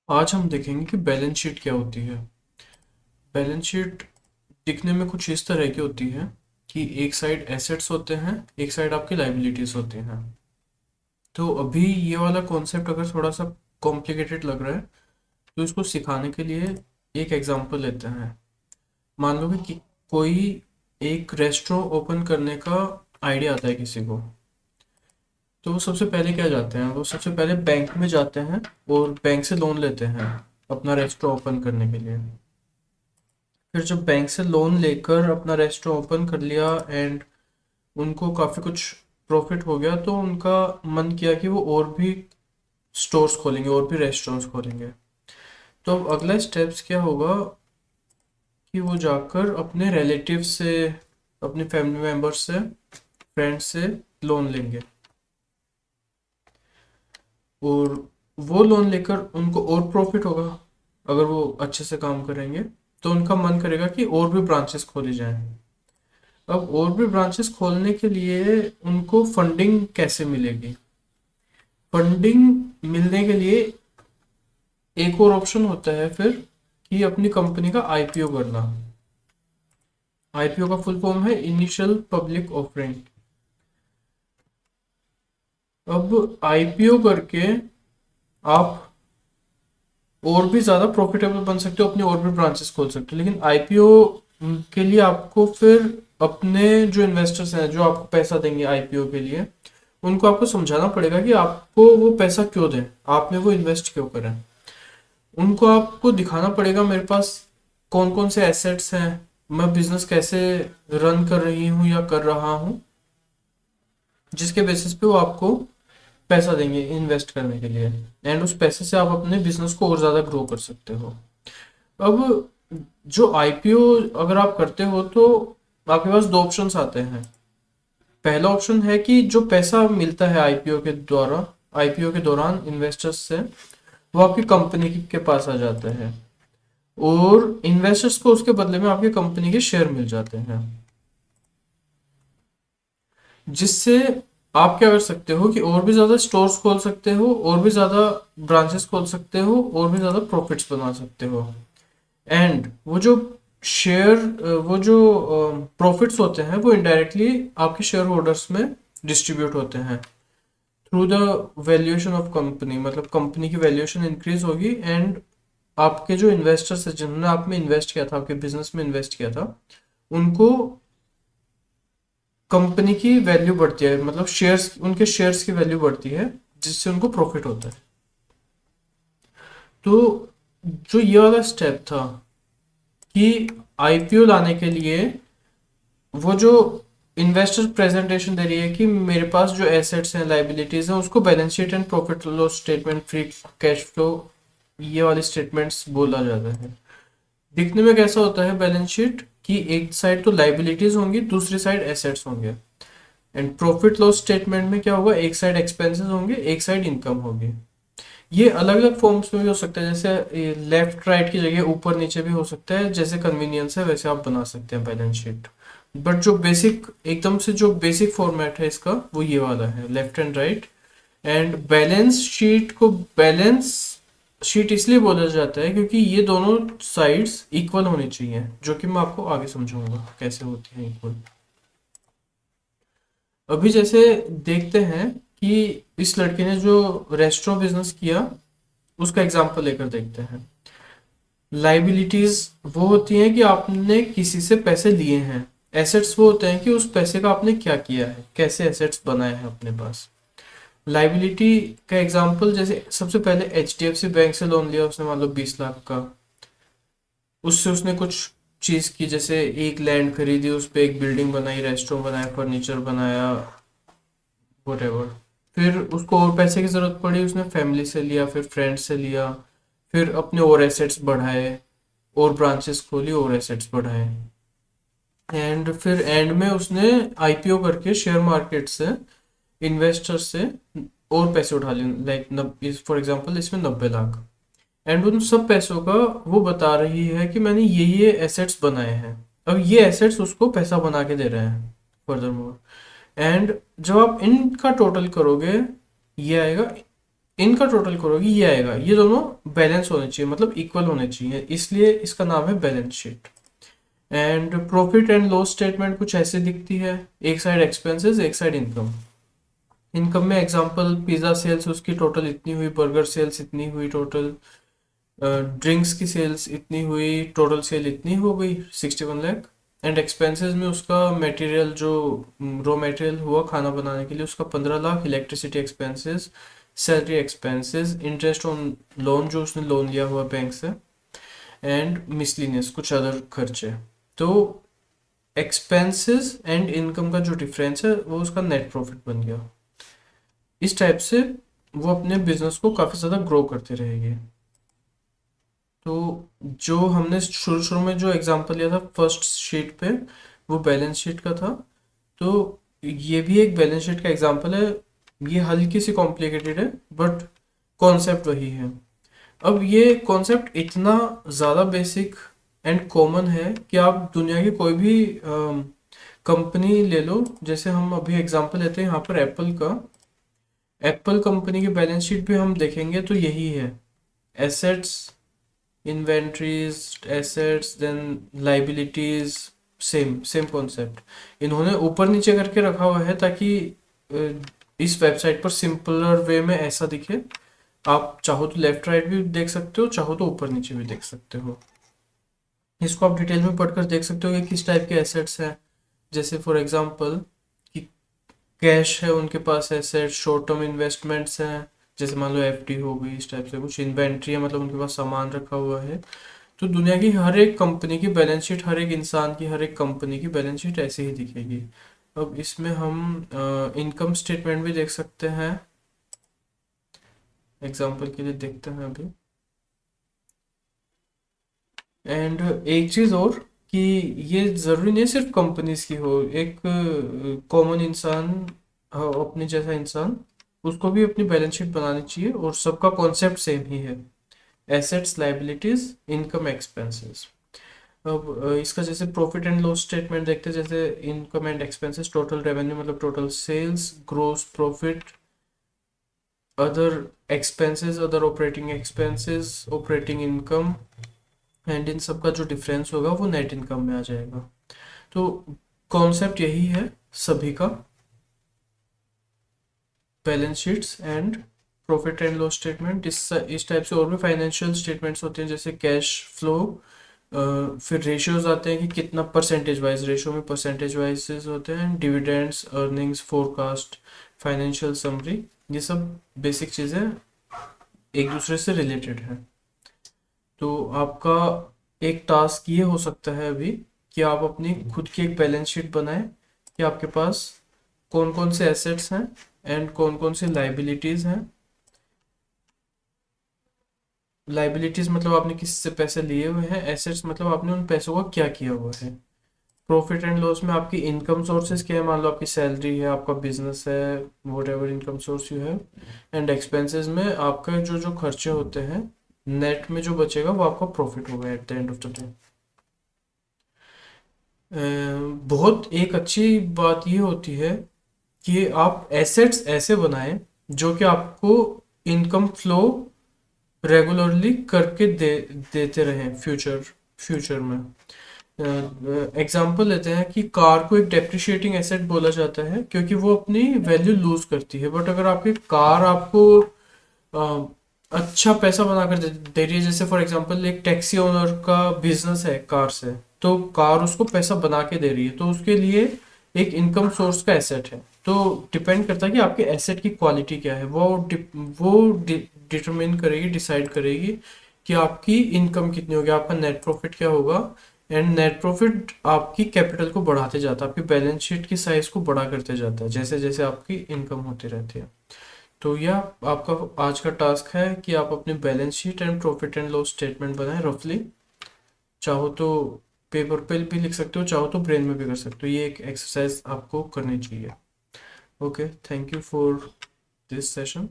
आज हम देखेंगे कि बैलेंस शीट क्या होती है। बैलेंस शीट दिखने में कुछ इस तरह की होती है कि एक साइड एसेट्स होते हैं, एक साइड आपकी लाइबिलिटीज होती हैं। तो अभी ये वाला कॉन्सेप्ट अगर थोड़ा सा कॉम्प्लिकेटेड लग रहा है तो इसको सिखाने के लिए एक एग्जांपल लेते हैं। मान लो कि कोई एक रेस्टोरेंट ओपन करने का आइडिया आता है किसी को। तो वो सबसे पहले क्या जाते हैं, वो सबसे पहले बैंक में जाते हैं और बैंक से लोन लेते हैं अपना रेस्टोरेंट ओपन करने के लिए। फिर जब बैंक से लोन लेकर अपना रेस्टोरेंट ओपन कर लिया एंड उनको काफ़ी कुछ प्रॉफिट हो गया, तो उनका मन किया कि वो और भी स्टोर्स खोलेंगे, और भी रेस्टोरेंट्स खोलेंगे। तो अब अगला स्टेप्स क्या होगा कि वो जाकर अपने रिलेटिव से, अपने फैमिली मेम्बर्स से, फ्रेंड्स से लोन लेंगे। और वो लोन लेकर उनको और प्रॉफिट होगा। अगर वो अच्छे से काम करेंगे तो उनका मन करेगा कि और भी ब्रांचेस खोली जाएं। अब और भी ब्रांचेस खोलने के लिए उनको फंडिंग कैसे मिलेगी? फंडिंग मिलने के लिए एक और ऑप्शन होता है फिर, कि अपनी कंपनी का आईपीओ करना। आईपीओ का फुल फॉर्म है इनिशियल पब्लिक ऑफरिंग। अब आईपीओ करके आप और भी ज्यादा प्रॉफिटेबल बन सकते हो, अपनी और भी ब्रांचेस खोल सकते हो। लेकिन आईपीओ के लिए आपको फिर अपने जो इन्वेस्टर्स हैं, जो आपको पैसा देंगे आईपीओ के लिए, उनको आपको समझाना पड़ेगा कि आपको वो पैसा क्यों दें, आपने वो इन्वेस्ट क्यों करें। उनको आपको दिखाना पड़ेगा मेरे पास कौन कौन से एसेट्स हैं, मैं बिजनेस कैसे रन कर रही हूँ या कर रहा हूँ, जिसके बेसिस पे वो आपको पैसा देंगे इन्वेस्ट करने के लिए। एंड उस पैसे से आप अपने बिजनेस को और ज़्यादा ग्रो कर सकते हो। अब जो आईपीओ अगर आप करते हो तो आपके पास दो ऑप्शंस आते हैं। पहला ऑप्शन है कि जो पैसा मिलता है आईपीओ के द्वारा, आईपीओ के दौरान इन्वेस्टर्स से, वो आपकी कंपनी के पास आ जाता है और इन्वेस्टर्स को उसके बदले में आपकी कंपनी के शेयर मिल जाते हैं। जिससे आप क्या कर सकते हो कि और भी ज्यादा स्टोर्स खोल सकते हो, और भी ज्यादा ब्रांचेस खोल सकते हो, और भी ज्यादा प्रॉफिट्स बना सकते हो। एंड वो जो शेयर, वो जो प्रॉफिट्स होते हैं वो इनडायरेक्टली आपके शेयर होल्डर्स में डिस्ट्रीब्यूट होते हैं through the valuation of company. मतलब कंपनी की वैल्यूएशन इंक्रीज होगी एंड आपके जो इन्वेस्टर्स हैं, जिन्होंने आप में इन्वेस्ट किया था, आपके बिजनेस में इन्वेस्ट किया था, उनको कंपनी की वैल्यू बढ़ती है, मतलब शेयर्स, उनके शेयर्स की वैल्यू बढ़ती है, जिससे उनको प्रॉफिट होता है। तो जो ये वाला स्टेप था कि आईपीओ लाने के लिए वो जो इन्वेस्टर प्रेजेंटेशन दे रही है कि मेरे पास जो एसेट्स हैं, लाइबिलिटीज हैं, उसको balance sheet and profit loss statement, free cash flow, ये वाले स्टेटमेंट्स बोला जाता है। दिखने में कैसा होता है बैलेंस शीट कि एक साइड तो लाइबिलिटीज होंगी, दूसरी साइड एसेट्स होंगे। एंड प्रॉफिट लॉस स्टेटमेंट में क्या होगा, एक साइड एक्सपेंसेस होंगे, एक साइड इनकम होगी। ये अलग अलग फॉर्म्स में भी हो सकता है, जैसे लेफ्ट राइट की जगह ऊपर नीचे भी हो सकता है, जैसे कन्वीनियंस है वैसे आप बना सकते हैं बैलेंस शीट। बट जो बेसिक, एकदम से जो बेसिक फॉर्मेट है इसका, वो ये वाला है, left and right. And balance sheet को बैलेंस शीट इसलिए बोला जाता है क्योंकि ये दोनों साइड्स इक्वल होनी चाहिए, जो कि मैं आपको आगे समझाऊंगा कैसे होती है इक्वल। अभी जैसे देखते हैं कि इस लड़के ने जो रेस्टोरेंट बिजनेस किया, उसका एग्जांपल लेकर देखते हैं। लाइबिलिटीज वो होती हैं कि आपने किसी से पैसे लिए हैं। एसेट्स वो होते हैं कि उस पैसे का आपने क्या किया है, कैसे एसेट्स बनाए हैं अपने पास। लाइबिलिटी का एग्जांपल, जैसे सबसे पहले एचडीएफसी बैंक से लोन लिया उसने, मान लो 20 लाख का। उससे उसने कुछ चीज की, जैसे एक लैंड खरीदी, उस पे एक बिल्डिंग बनाई, रेस्टोरेंट बनाया, फर्नीचर बनाया, वटेवर। फिर उसको और पैसे की जरूरत पड़ी, उसने फैमिली से लिया, फिर फ्रेंड्स से लिया, फिर अपने और एसेट्स बढ़ाए, और ब्रांचेस खोली, और एसेट्स बढ़ाए। एंड फिर एंड में उसने आईपीओ करके शेयर मार्केट से इन्वेस्टर्स से और पैसे उठा लिए, लाइक फॉर एग्जांपल इसमें 90 लाख। एंड उन सब पैसों का वो बता रही है कि मैंने ये एसेट्स बनाए हैं। अब ये एसेट्स उसको पैसा बना के दे रहे हैं फर्दर मोर। एंड जब आप इनका टोटल करोगे, ये आएगा इनका टोटल करोगे ये आएगा, ये दोनों बैलेंस होने चाहिए, मतलब इक्वल होने चाहिए, इसलिए इसका नाम है balance sheet. And profit and loss statement कुछ ऐसे दिखती है, एक साइड एक्सपेंसेस एक साइड इनकम। इनकम में एग्जांपल पिज्ज़ा सेल्स उसकी टोटल इतनी हुई, बर्गर सेल्स इतनी हुई टोटल, ड्रिंक्स की सेल्स इतनी हुई, टोटल सेल इतनी हो गई 61 लाख। एंड एक्सपेंसेस में उसका मटेरियल जो रॉ मटेरियल हुआ खाना बनाने के लिए उसका 15 lakh, electricity expenses, salary expenses, interest on loan जो उसने लोन लिया हुआ बैंक से, एंड मिसलिनियस कुछ अदर खर्चे। तो एक्सपेंसेस एंड इनकम का जो डिफरेंस है वो उसका नेट प्रॉफिट बन गया। इस टाइप से वो अपने बिजनेस को काफ़ी ज़्यादा ग्रो करते रहेंगे। तो जो हमने शुरू शुरू में जो एग्जांपल लिया था फर्स्ट शीट पे, वो बैलेंस शीट का था। तो ये भी एक बैलेंस शीट का एग्जांपल है, ये हल्की सी कॉम्प्लिकेटेड है बट कॉन्सेप्ट वही है। अब ये कॉन्सेप्ट इतना ज़्यादा बेसिक एंड कॉमन है कि आप दुनिया की कोई भी कंपनी ले लो, जैसे हम अभी एग्जांपल लेते हैं यहाँ पर एप्पल का। एप्पल कंपनी की बैलेंस शीट भी हम देखेंगे तो यही है, assets, inventories, assets, then liabilities, same same concept इन्होंने ऊपर नीचे करके रखा हुआ है ताकि इस वेबसाइट पर सिंपलर वे में ऐसा दिखे। आप चाहो तो लेफ्ट राइट भी देख सकते हो, चाहो तो ऊपर नीचे भी देख सकते हो। इसको आप डिटेल में पढ़कर देख सकते हो कि किस टाइप के एसेट्स हैं। जैसे फॉर एग्जांपल कि कैश है उनके पास एसेट, शॉर्ट टर्म इन्वेस्टमेंट्स हैं, जैसे मान लो एफडी हो गई, इस टाइप से कुछ इन्वेंट्री है, मतलब उनके पास सामान रखा हुआ है। तो दुनिया की हर एक कंपनी की बैलेंस शीट, हर एक इंसान की, हर एक कंपनी की बैलेंस शीट ऐसे ही दिखेगी। अब इसमें हम इनकम स्टेटमेंट भी देख सकते हैं, एग्जांपल के लिए देखते हैं अभी। एंड एक चीज़ और कि ये ज़रूरी नहीं है सिर्फ कंपनीज की हो, एक कॉमन इंसान, अपने जैसा इंसान, उसको भी अपनी बैलेंस शीट बनानी चाहिए और सबका कॉन्सेप्ट सेम ही है, एसेट्स, लाइबिलिटीज, इनकम, एक्सपेंसेस। अब इसका जैसे प्रॉफिट एंड लॉस स्टेटमेंट देखते हैं, जैसे income and expenses, total revenue मतलब total sales, gross profit, other expenses, other operating expenses, operating income, and इन सब का जो डिफरेंस होगा वो नेट इनकम में आ जाएगा। तो कॉन्सेप्ट यही है सभी का, balance sheets and profit and loss statement. इस टाइप से और भी फाइनेंशियल स्टेटमेंट्स होते हैं, जैसे कैश फ्लो, फिर रेशियोज आते हैं कि कितना परसेंटेज वाइज, रेशियो में परसेंटेज वाइज होते हैं, dividends, earnings, forecast, financial summary, ये सब बेसिक चीज़ें एक दूसरे से रिलेटेड है। तो आपका एक टास्क ये हो सकता है अभी कि आप अपनी खुद की एक बैलेंस शीट बनाएं कि आपके पास कौन कौन से एसेट्स हैं एंड कौन कौन सी लाइबिलिटीज़ हैं। लाइबिलिटीज़ मतलब आपने किसी से पैसे लिए हुए हैं, एसेट्स मतलब आपने उन पैसों का क्या किया हुआ है। प्रॉफिट एंड लॉस में आपकी इनकम सोर्सेज क्या है, मान लो आपकी सैलरी है, आपका बिजनेस है, what ever income source you है। एंड एक्सपेंसेस में आपका जो जो खर्चे होते हैं, नेट में जो बचेगा वो आपका प्रॉफिट होगा at the end of the day. बहुत एक अच्छी बात ये होती है कि आप एसेट्स ऐसे बनाएं जो कि आपको इनकम फ्लो रेगुलरली करके देते रहें फ्यूचर फ्यूचर में। एग्जाम्पल लेते हैं कि कार को एक डेप्रिशिएटिंग एसेट बोला जाता है क्योंकि वो अपनी वैल्यू लूज करती है, बट अगर आपकी कार आपको अ, अच्छा पैसा बनाकर दे रही है, जैसे फॉर एग्जांपल एक टैक्सी ओनर का बिजनेस है कार से, तो कार उसको पैसा बना के दे रही है, तो उसके लिए एक इनकम सोर्स का एसेट है। तो डिपेंड करता है कि आपके एसेट की क्वालिटी क्या है, वो डिटरमिन करेगी, डिसाइड करेगी कि आपकी इनकम कितनी होगी, आपका नेट प्रॉफिट क्या होगा। एंड नेट प्रॉफिट आपकी कैपिटल को बढ़ाते जाता है, आपकी बैलेंस शीट की साइज को बड़ा करते जाता है जैसे जैसे आपकी इनकम होती रहती है। तो यह आपका आज का टास्क है कि आप अपनी balance sheet and profit and loss statement बनाएं रफली। चाहो तो पेपर पे भी लिख सकते हो, चाहो तो ब्रेन में भी कर सकते हो, ये एक एक्सरसाइज आपको करनी चाहिए। Okay, thank you for this session.